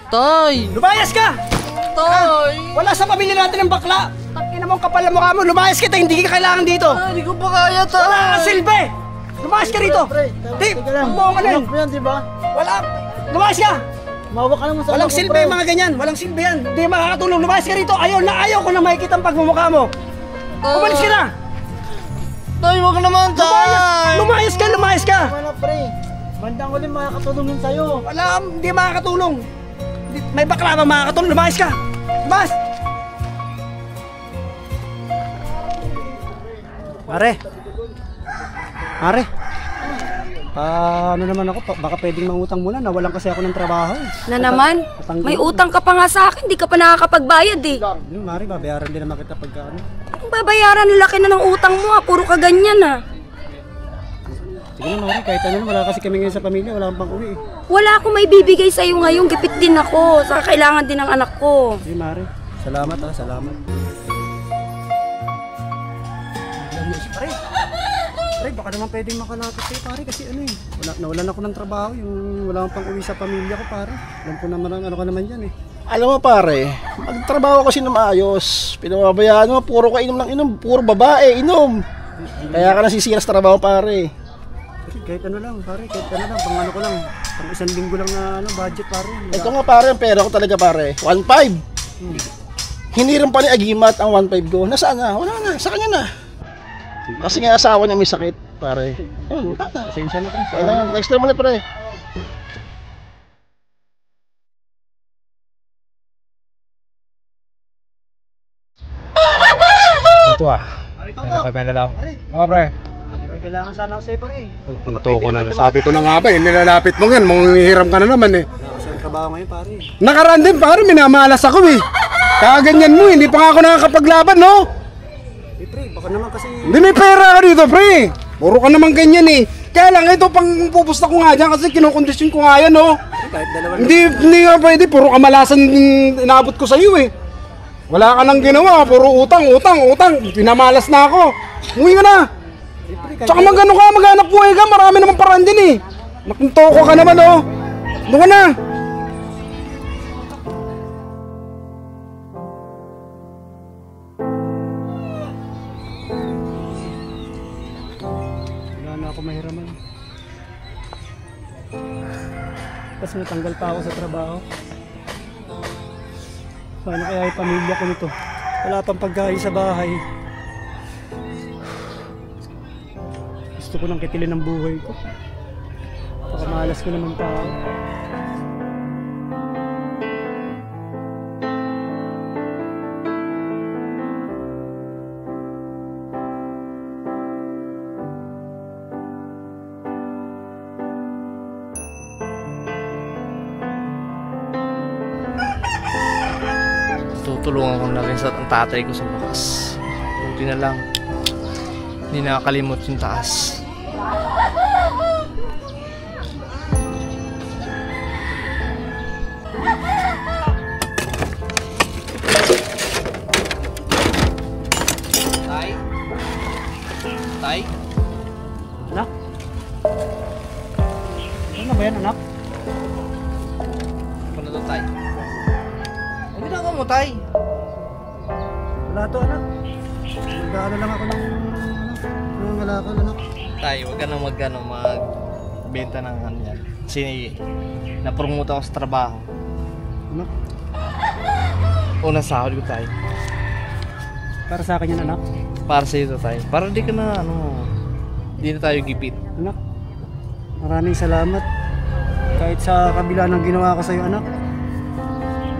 Tay! Lumayas ka! Tay! Wala sa pamilya natin ng bakla! Takin mo ang kapal na mukha mo! Lumayas ka tayo! Hindi ka kailangan dito! Hindi ko pa kaya, Tay! Wala kang silbi! Lumayas ka rito! Di! Mo ka na yun! Diba? Wala! Lumayas ka! Mawa ka naman sa Walang silbi mga ganyan! Walang silbi yan! Hindi makakatulong! Lumayas ka rito! Ayaw ko na makikita ang pagmumukha mo! Umalis ka na! Tay, wag naman, Tay! Lumayas ka! Lumayas ka! Wala, pre. Bandang ulit makakatulong yun sa'yo. Wala! Hindi makakatulong! May bakla bang makakatulong? Lumayas ka! Lumayas! Pare! Pare! Ano naman ako, baka pwedeng mangutang muna, nawalan kasi ako ng trabaho. Na naman? May utang ka pa nga sa akin, di ka pa nakakapagbayad eh. Mari, babayaran din naman kita pagka ano. Ang babayaran, laki na ng utang mo puro ka ganyan ah. Sige na Mari, kahit ano, wala kasi kami ngayon sa pamilya, wala kang pang uwi eh. Wala akong may bibigay sa'yo ngayon, gipit din ako, saka kailangan din ng anak ko. Sige Mari, salamat salamat. Pare, baka naman pwedeng makalapit sa'yo pare kasi ano eh. Nawalan ako ng trabaho, yung wala akong pang uwi sa pamilya ko pare. Alam ko naman ano ka naman yan eh. Alam mo pare, magtrabaho kasi na maayos. Pinababayaan mo, puro ka inom ng inom, puro babae, inom. Kaya ka nasisira sa trabaho pare. Kahit ano lang pare, kahit ano lang, pang ano ko lang. Pang isang linggo lang na ano, budget pare. Ito nga pare, ang pera ko talaga pare, 1.5. Hiniram pa ni Agimat ang 1.5 ko. Nasaan na? Wala na, sa kanya na. Kasi nga asawa niya may sakit, pare. Ayun, tata. Pasensya na pare. Kailangan, next time ulit, pare. Ito ah. Ano kayo na lang? Oo, pre. Kailangan sana ako sa'yo pare. Natuko na. Sabi ko na nga ba, nilalapit mo yan. Manghihiram ka na naman eh. Wala ako sa trabaho ngayon pare. Nakaraan din pare, minamalas ako eh. Kaganyan mo, hindi pa nga ako nakakapaglaban, no? Eh pre, baka naman kasi... Hindi may pera ka dito, pre. Puro ka naman ganyan eh. Kaya lang, ito pang pupusta ko nga dyan kasi kinukondisyon ko nga yan, no? Kahit dalawa Hindi nga pwede, puro kamalasan inabot ko sa'yo eh. Wala ka nang ginawa, puro utang. Pinamalas na ako. Umuwi ka na. Tsaka maghanap buhay ka, marami naman paraan din eh. Nakintoko ka naman, oh. Doon ka na. wala na ako mahiraman. Tapos natanggal pa ako sa trabaho. Paano kaya yung pamilya ko nito? Wala pang pagkain sa bahay. Gusto ko nang kitilin ang buhay ko. Pakamalas ko naman tao. Tutulungan ko na rin sa ang tatay ko sa bakas. Buti na lang. Hindi nakakalimot yung taas. Tay? Tay? Anak? Ano ba yan anak? Ano to, Tay? Ano ginagawa mo, Tay? Wala to anak. Nag-ano lang ako ng ngalakal anak. Tay, huwag ka na magbenta ng ano yan. Kasi napromote ako sa trabaho. Anak, Unang sahod ko, Tay. para sa akin yan anak. Para sa iyo, Tay. Para di ka na, di na tayo gipit. Anak, maraming salamat. Kahit sa kabila ng ginawa ko sa'yo anak,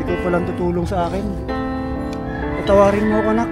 ikaw palang tutulong sa akin. Patawarin mo ako anak.